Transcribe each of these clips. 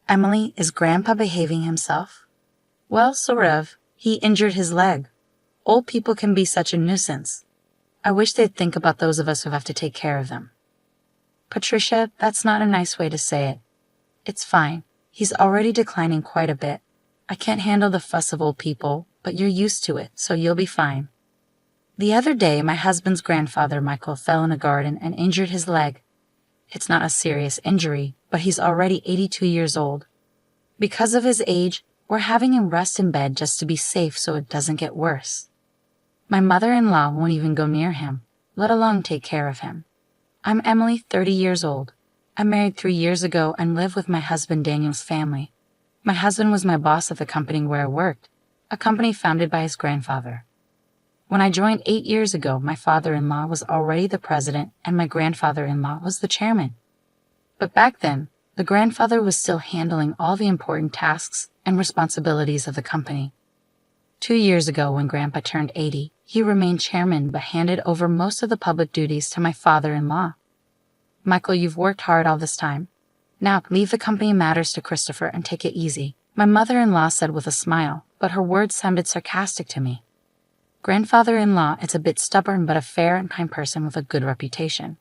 Emily, is Grandpa behaving himself? Well, sort of. He injured his leg. Old people can be such a nuisance. I wish they'd think about those of us who have to take care of them. Patricia, that's not a nice way to say it. It's fine. He's already declining quite a bit. I can't handle the fuss of old people, but you're used to it, so you'll be fine. The other day, my husband's grandfather, Michael, fell in a garden and injured his leg. It's not a serious injury, but he's already 82 years old. Because of his age, we're having him rest in bed just to be safe so it doesn't get worse. My mother-in-law won't even go near him, let alone take care of him. I'm Emily, 30 years old. I married 3 years ago and live with my husband Daniel's family. My husband was my boss at the company where I worked, a company founded by his grandfather. When I joined 8 years ago, my father-in-law was already the president and my grandfather-in-law was the chairman. But back then, the grandfather was still handling all the important tasks and responsibilities of the company. 2 years ago, when Grandpa turned 80, he remained chairman but handed over most of the public duties to my father-in-law. Michael, you've worked hard all this time. Now, leave the company matters to Christopher and take it easy, my mother-in-law said with a smile, but her words sounded sarcastic to me. Grandfather-in-law is a bit stubborn but a fair and kind person with a good reputation.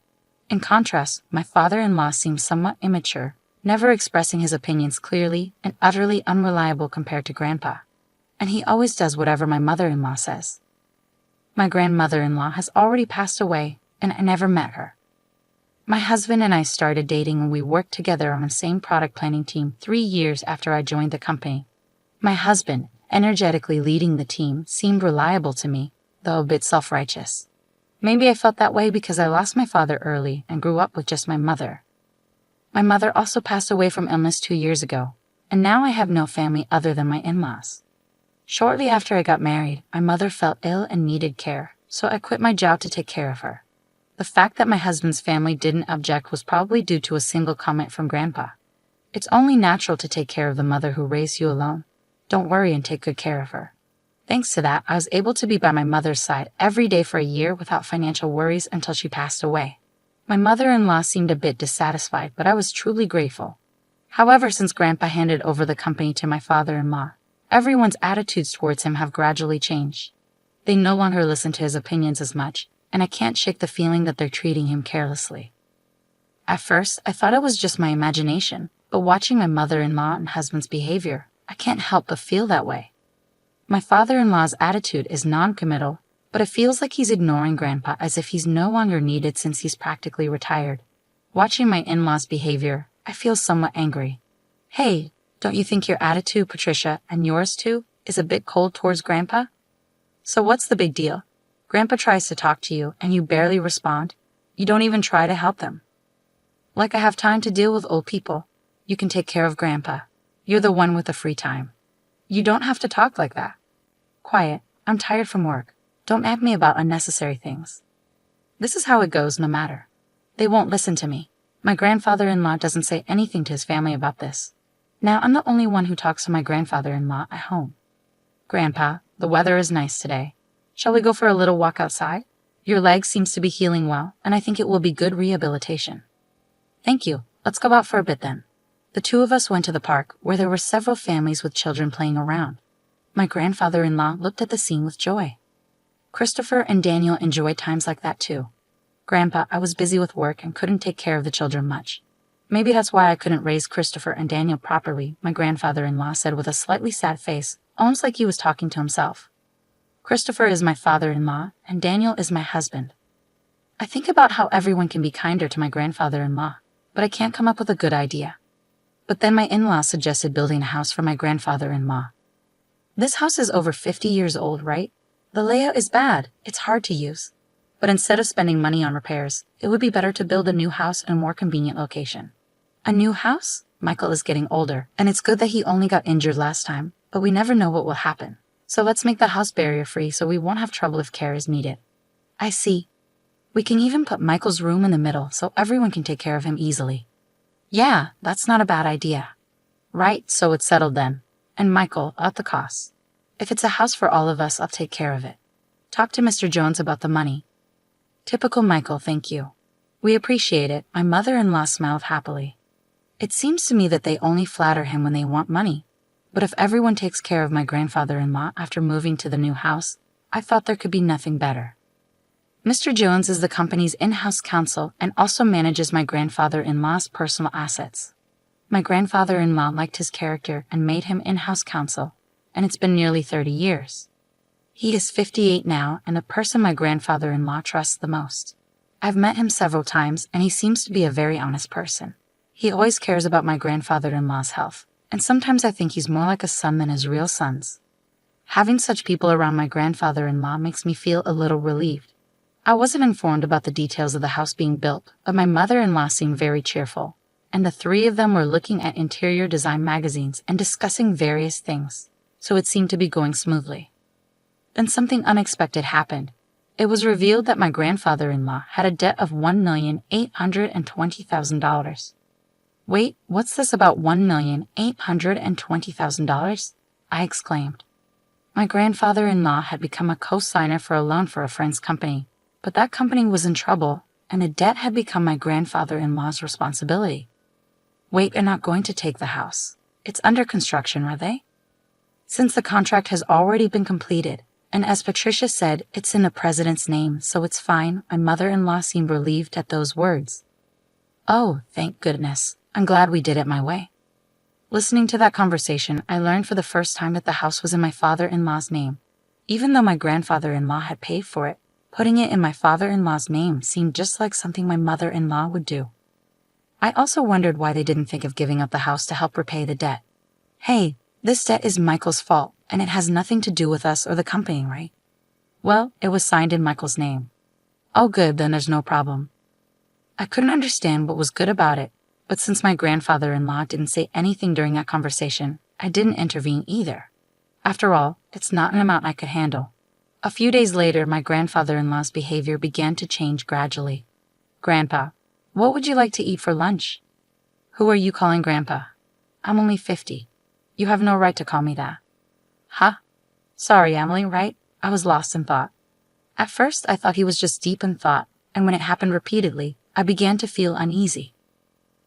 In contrast, my father-in-law seems somewhat immature, never expressing his opinions clearly and utterly unreliable compared to Grandpa. And he always does whatever my mother-in-law says. My grandmother-in-law has already passed away, and I never met her. My husband and I started dating when we worked together on the same product planning team 3 years after I joined the company. My husband, energetically leading the team, seemed reliable to me, though a bit self-righteous. Maybe I felt that way because I lost my father early and grew up with just my mother. My mother also passed away from illness 2 years ago, and now I have no family other than my in-laws. Shortly after I got married, my mother fell ill and needed care, so I quit my job to take care of her. The fact that my husband's family didn't object was probably due to a single comment from Grandpa. It's only natural to take care of the mother who raised you alone. Don't worry and take good care of her. Thanks to that, I was able to be by my mother's side every day for a year without financial worries until she passed away. My mother-in-law seemed a bit dissatisfied, but I was truly grateful. However, since Grandpa handed over the company to my father-in-law, everyone's attitudes towards him have gradually changed. They no longer listen to his opinions as much, and I can't shake the feeling that they're treating him carelessly. At first, I thought it was just my imagination, but watching my mother-in-law and husband's behavior, I can't help but feel that way. My father-in-law's attitude is non-committal, but it feels like he's ignoring Grandpa as if he's no longer needed since he's practically retired. Watching my in-laws' behavior, I feel somewhat angry. Hey, don't you think your attitude, Patricia, and yours too, is a bit cold towards Grandpa? So what's the big deal? Grandpa tries to talk to you, and you barely respond. You don't even try to help them. Like I have time to deal with old people. You can take care of Grandpa. You're the one with the free time. You don't have to talk like that. Quiet, I'm tired from work. Don't nag me about unnecessary things. This is how it goes no matter. They won't listen to me. My grandfather-in-law doesn't say anything to his family about this. Now I'm the only one who talks to my grandfather-in-law at home. Grandpa, the weather is nice today. Shall we go for a little walk outside? Your leg seems to be healing well, and I think it will be good rehabilitation. Thank you. Let's go out for a bit then. The two of us went to the park, where there were several families with children playing around. My grandfather-in-law looked at the scene with joy. Christopher and Daniel enjoyed times like that too. Grandpa, I was busy with work and couldn't take care of the children much. Maybe that's why I couldn't raise Christopher and Daniel properly, my grandfather-in-law said with a slightly sad face, almost like he was talking to himself. Christopher is my father-in-law, and Daniel is my husband. I think about how everyone can be kinder to my grandfather-in-law, but I can't come up with a good idea. But then my in-laws suggested building a house for my grandfather-in-law. This house is over 50 years old, right? The layout is bad, it's hard to use. But instead of spending money on repairs, it would be better to build a new house in a more convenient location. A new house? Michael is getting older, and it's good that he only got injured last time, but we never know what will happen. So let's make the house barrier-free so we won't have trouble if care is needed. I see. We can even put Michael's room in the middle so everyone can take care of him easily. Yeah, that's not a bad idea. Right, so it's settled then. And Michael, at the cost. If it's a house for all of us, I'll take care of it. Talk to Mr. Jones about the money. Typical Michael, thank you. We appreciate it, my mother-in-law smiled happily. It seems to me that they only flatter him when they want money. But if everyone takes care of my grandfather-in-law after moving to the new house, I thought there could be nothing better. Mr. Jones is the company's in-house counsel and also manages my grandfather-in-law's personal assets. My grandfather-in-law liked his character and made him in-house counsel, and it's been nearly 30 years. He is 58 now and the person my grandfather-in-law trusts the most. I've met him several times and he seems to be a very honest person. He always cares about my grandfather-in-law's health, and sometimes I think he's more like a son than his real sons. Having such people around my grandfather-in-law makes me feel a little relieved. I wasn't informed about the details of the house being built, but my mother-in-law seemed very cheerful, and the three of them were looking at interior design magazines and discussing various things, so it seemed to be going smoothly. Then something unexpected happened. It was revealed that my grandfather-in-law had a debt of $1,820,000. Wait, what's this about $1,820,000? I exclaimed. My grandfather-in-law had become a co-signer for a loan for a friend's company, but that company was in trouble, and the debt had become my grandfather-in-law's responsibility. Wait, they're not going to take the house. It's under construction, are they? Since the contract has already been completed, and as Patricia said, it's in the president's name, so it's fine, my mother-in-law seemed relieved at those words. Oh, thank goodness. I'm glad we did it my way. Listening to that conversation, I learned for the first time that the house was in my father-in-law's name. Even though my grandfather-in-law had paid for it, putting it in my father-in-law's name seemed just like something my mother-in-law would do. I also wondered why they didn't think of giving up the house to help repay the debt. Hey, this debt is Michael's fault, and it has nothing to do with us or the company, right? Well, it was signed in Michael's name. Oh good, then there's no problem. I couldn't understand what was good about it, but since my grandfather-in-law didn't say anything during that conversation, I didn't intervene either. After all, it's not an amount I could handle. A few days later, my grandfather-in-law's behavior began to change gradually. Grandpa, what would you like to eat for lunch? Who are you calling Grandpa? I'm only 50. You have no right to call me that. Huh? Sorry, Emily, right? I was lost in thought. At first, I thought he was just deep in thought, and when it happened repeatedly, I began to feel uneasy.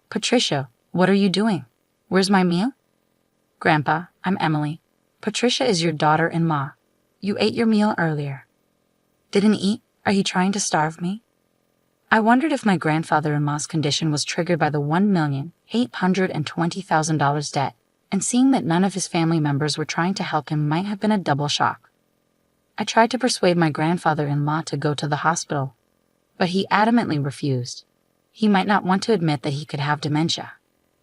Patricia, what are you doing? Where's my meal? Grandpa, I'm Emily. Patricia is your daughter-in-law. You ate your meal earlier. Didn't eat? Are you trying to starve me? I wondered if my grandfather-in-law's condition was triggered by the $1,820,000 debt, and seeing that none of his family members were trying to help him might have been a double shock. I tried to persuade my grandfather-in-law to go to the hospital, but he adamantly refused. He might not want to admit that he could have dementia.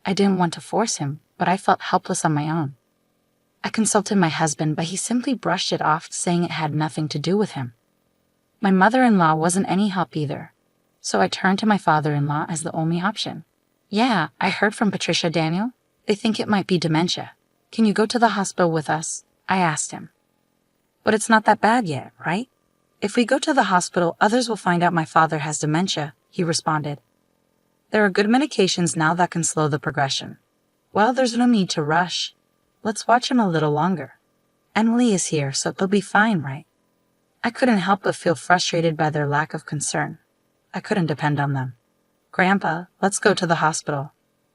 I didn't want to force him, but I felt helpless on my own. I consulted my husband, but he simply brushed it off, saying it had nothing to do with him. My mother-in-law wasn't any help either, so I turned to my father-in-law as the only option. Yeah, I heard from Patricia, Daniel. They think it might be dementia. Can you go to the hospital with us? I asked him. But it's not that bad yet, right? If we go to the hospital, others will find out my father has dementia, he responded. There are good medications now that can slow the progression. Well, there's no need to rush. Let's watch him a little longer. Emily is here, so they'll be fine, right? I couldn't help but feel frustrated by their lack of concern. I couldn't depend on them. Grandpa, let's go to the hospital.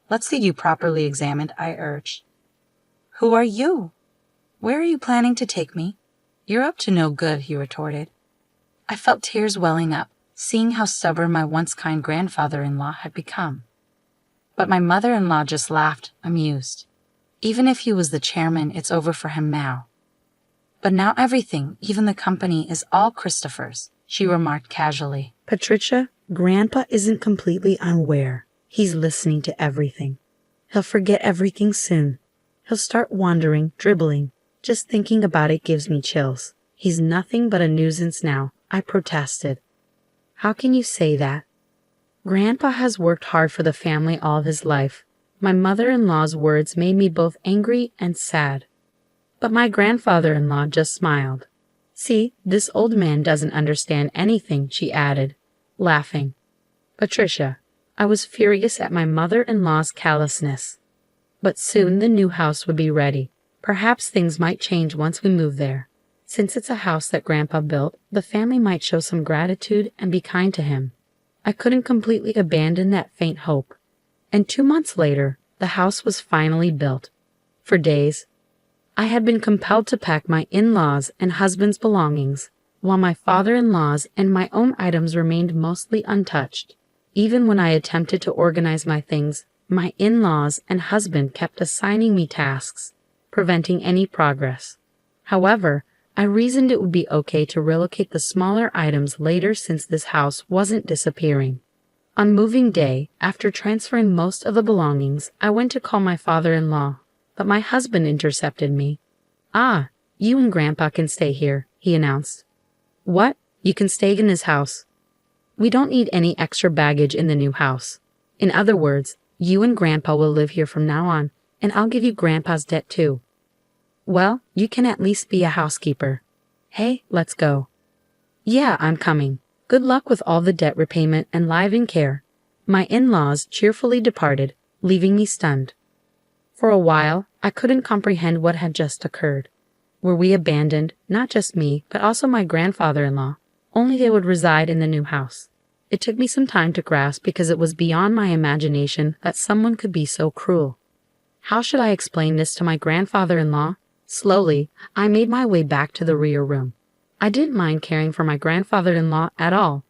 Let's get you properly examined, I urged. Who are you? Where are you planning to take me? You're up to no good, he retorted. I felt tears welling up, seeing how stubborn my once kind grandfather-in-law had become. But my mother-in-law just laughed, amused. Even if he was the chairman, it's over for him now. But now everything, even the company, is all Christopher's, she remarked casually. Patricia, Grandpa isn't completely unaware. He's listening to everything. He'll forget everything soon. He'll start wandering, dribbling. Just thinking about it gives me chills. He's nothing but a nuisance now, I protested. How can you say that? Grandpa has worked hard for the family all his life. My mother-in-law's words made me both angry and sad. But my grandfather-in-law just smiled. See, this old man doesn't understand anything, she added, laughing. Patricia, I was furious at my mother-in-law's callousness. But soon the new house would be ready. Perhaps things might change once we move there. Since it's a house that Grandpa built, the family might show some gratitude and be kind to him. I couldn't completely abandon that faint hope. And 2 months later, The house was finally built. For days, I had been compelled to pack my in-laws' and husband's belongings, while my father-in-law's and my own items remained mostly untouched. Even when I attempted to organize my things, my in-laws and husband kept assigning me tasks, preventing any progress. However, I reasoned it would be okay to relocate the smaller items later since this house wasn't disappearing. On moving day, after transferring most of the belongings, I went to call my father-in-law, but my husband intercepted me. "Ah, you and Grandpa can stay here," he announced. "What? You can stay in his house? We don't need any extra baggage in the new house. In other words, you and Grandpa will live here from now on, and I'll give you Grandpa's debt too." "Well, you can at least be a housekeeper. Hey, let's go." "Yeah, I'm coming. Good luck with all the debt repayment and live-in care." My in-laws cheerfully departed, leaving me stunned. For a while, I couldn't comprehend what had just occurred. Were we abandoned, not just me, but also my grandfather-in-law, only they would reside in the new house? It took me some time to grasp because it was beyond my imagination that someone could be so cruel. How should I explain this to my grandfather-in-law? Slowly, I made my way back to the rear room. I didn't mind caring for my grandfather-in-law at all.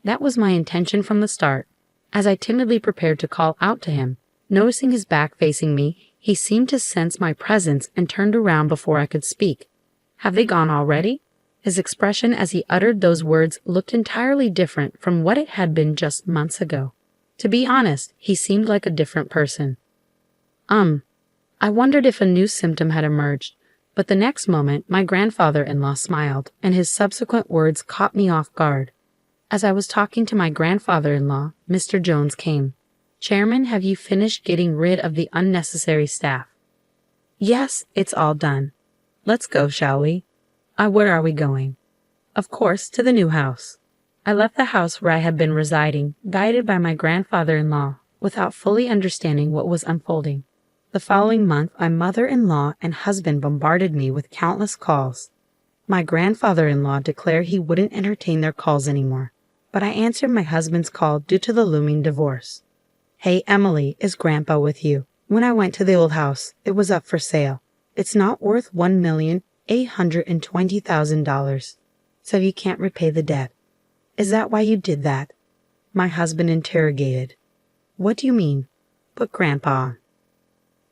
That was my intention from the start. As I timidly prepared to call out to him, noticing his back facing me, he seemed to sense my presence and turned around before I could speak. "Have they gone already?" His expression as he uttered those words looked entirely different from what it had been just months ago. To be honest, he seemed like a different person. I wondered if a new symptom had emerged, but the next moment my grandfather-in-law smiled, and his subsequent words caught me off guard. As I was talking to my grandfather-in-law, Mr. Jones came. "Chairman, have you finished getting rid of the unnecessary staff?" "Yes, it's all done. Let's go, shall we?" Where are we going?" "Of course, to the new house." I left the house where I had been residing, guided by my grandfather-in-law, without fully understanding what was unfolding. The following month, my mother-in-law and husband bombarded me with countless calls. My grandfather-in-law declared he wouldn't entertain their calls anymore, but I answered my husband's call due to the looming divorce. "Hey, Emily, is Grandpa with you? When I went to the old house, it was up for sale. It's not worth $1,820,000, so you can't repay the debt." "Is that why you did that?" my husband interrogated. "What do you mean?" "Put Grandpa on.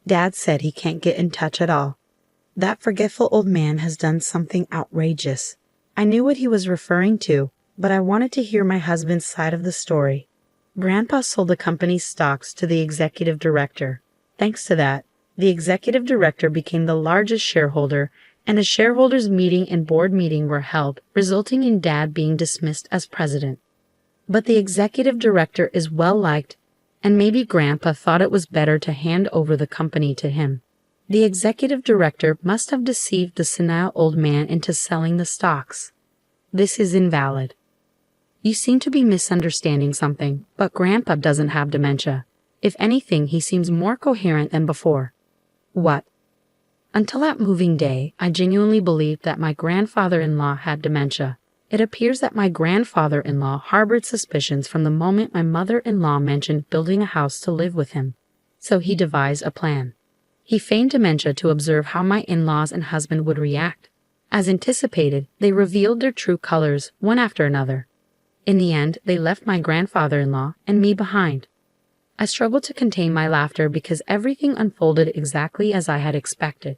Dad said he can't get in touch at all. That forgetful old man has done something outrageous." I knew what he was referring to, but I wanted to hear my husband's side of the story. Grandpa sold the company's stocks to the executive director. Thanks to that, the executive director became the largest shareholder, and a shareholders' meeting and board meeting were held, resulting in Dad being dismissed as president. But the executive director is well-liked, and maybe Grandpa thought it was better to hand over the company to him. The executive director must have deceived the senile old man into selling the stocks. This is invalid. You seem to be misunderstanding something, but Grandpa doesn't have dementia. If anything, he seems more coherent than before. What? Until that moving day, I genuinely believed that my grandfather-in-law had dementia. It appears that my grandfather-in-law harbored suspicions from the moment my mother-in-law mentioned building a house to live with him. So he devised a plan. He feigned dementia to observe how my in-laws and husband would react. As anticipated, they revealed their true colors, one after another. In the end, they left my grandfather-in-law and me behind. I struggled to contain my laughter because everything unfolded exactly as I had expected.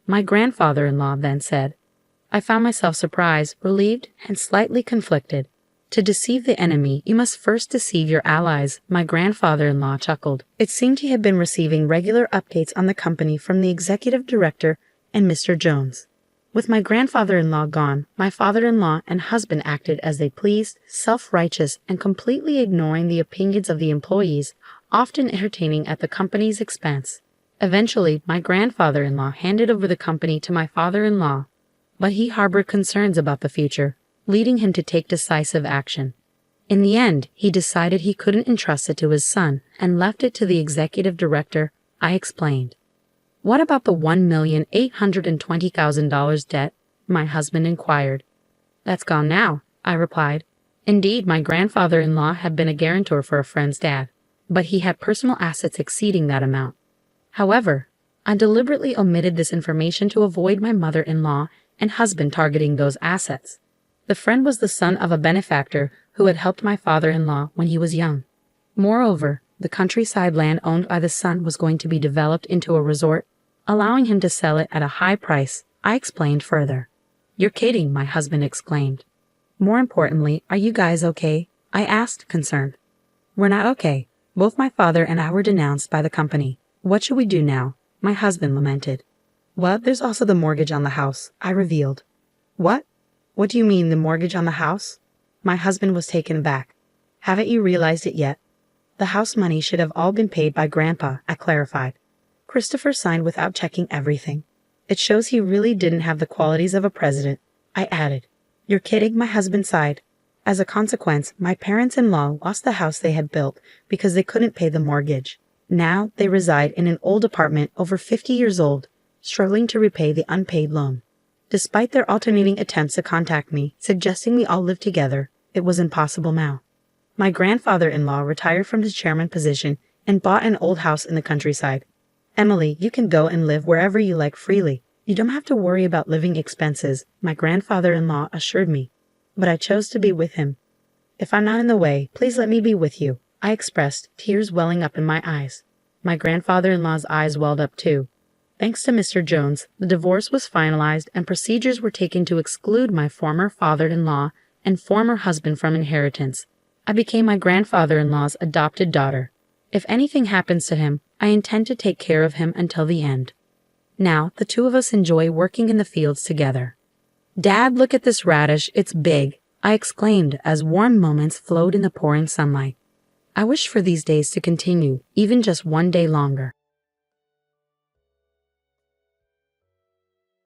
My grandfather-in-law then said, I found myself surprised, relieved, and slightly conflicted. To deceive the enemy, you must first deceive your allies, my grandfather-in-law chuckled. It seemed he had been receiving regular updates on the company from the executive director and Mr. Jones. With my grandfather-in-law gone, my father-in-law and husband acted as they pleased, self-righteous, and completely ignoring the opinions of the employees, often entertaining at the company's expense. Eventually, my grandfather-in-law handed over the company to my father-in-law, but he harbored concerns about the future, leading him to take decisive action. In the end, he decided he couldn't entrust it to his son and left it to the executive director. I explained. What about the $1,820,000 debt? My husband inquired. That's gone now, I replied. Indeed, my grandfather-in-law had been a guarantor for a friend's dad, but he had personal assets exceeding that amount. However, I deliberately omitted this information to avoid my mother-in-law and husband targeting those assets. The friend was the son of a benefactor who had helped my father-in-law when he was young. Moreover, the countryside land owned by the son was going to be developed into a resort, allowing him to sell it at a high price. I explained further. "You're kidding," my husband exclaimed. "More importantly, are you guys okay?" I asked, concerned. "We're not okay. Both my father and I were denounced by the company. What should we do now?" My husband lamented. "Well, there's also the mortgage on the house," I revealed. "What? What do you mean, the mortgage on the house?" My husband was taken aback. "Haven't you realized it yet? The house money should have all been paid by Grandpa," I clarified. Christopher signed without checking everything. "It shows he really didn't have the qualities of a president," I added. "You're kidding?" My husband sighed. "As a consequence, my parents-in-law lost the house they had built because they couldn't pay the mortgage. Now they reside in an old apartment over 50 years old, struggling to repay the unpaid loan. Despite their alternating attempts to contact me, suggesting we all live together, it was impossible now. My grandfather-in-law retired from his chairman position and bought an old house in the countryside. Emily, you can go and live wherever you like freely. You don't have to worry about living expenses," my grandfather-in-law assured me. But I chose to be with him. "If I'm not in the way, please let me be with you," I expressed, tears welling up in my eyes. My grandfather-in-law's eyes welled up too. Thanks to Mr. Jones, the divorce was finalized and procedures were taken to exclude my former father-in-law and former husband from inheritance. I became my grandfather-in-law's adopted daughter. If anything happens to him, I intend to take care of him until the end. Now, the two of us enjoy working in the fields together. "Dad, look at this radish, it's big," I exclaimed as warm moments flowed in the pouring sunlight. I wish for these days to continue, even just one day longer.